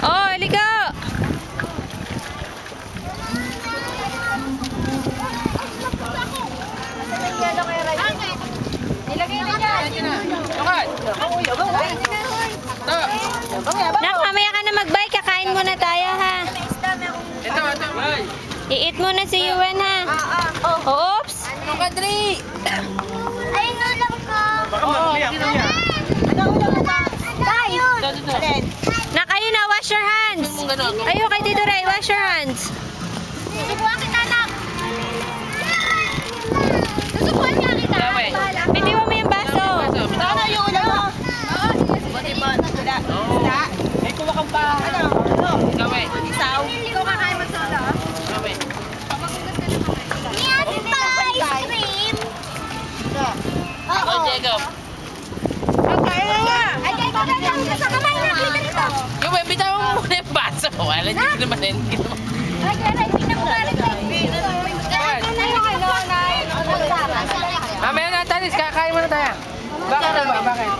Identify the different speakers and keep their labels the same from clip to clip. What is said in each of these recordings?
Speaker 1: Oh, halika!
Speaker 2: Ilagay na dyan.
Speaker 1: Nak, mamaya ka na mag-bye. Kakain muna tayo, ha? I-eat muna si Yuan, ha? Oops!
Speaker 2: Ano ka, Dri? Ay, nulang ko.
Speaker 3: Baka mamaya.
Speaker 2: Tayo.
Speaker 1: Nak, ayun na, wash your hands. Ayun kay Tito Ray, wash your hands.
Speaker 2: Susubuhan kita, anak. Susubuhan niya kita.
Speaker 1: Bitiwan mo yung baso.
Speaker 2: Ano yung ulo mo?
Speaker 3: May kumakang pa.
Speaker 2: Isaw. Ikaw kakain mag-soda? Yan pa, ice cream. Oo.
Speaker 4: Jacob.
Speaker 2: Ay, Jacob, sa kamay na. Kita nito.
Speaker 4: Yung bitaw mo muna yung baso. Wala, hindi naman din.
Speaker 2: Ay, tingnan mo nga rin.
Speaker 4: Mamaya na, Tanis. Kakain muna tayo. Bakit na ba? Bakit?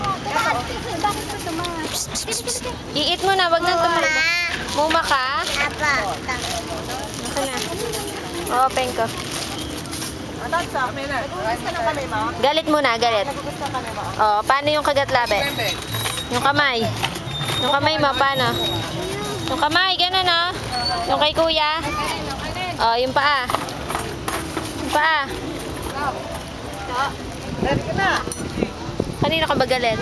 Speaker 1: I-eat mo na, wag nang tumama. Muma ka?
Speaker 2: Apa.
Speaker 1: Ito na. Open ko. Galit muna, galit. Oh, paano yung kagat labi? Yung kamay. Yung kamay mo, paano? Yung kamay, ganun, oh. Yung kay kuya. Oh, yung paa. Yung paa. Kanino ka ba galit?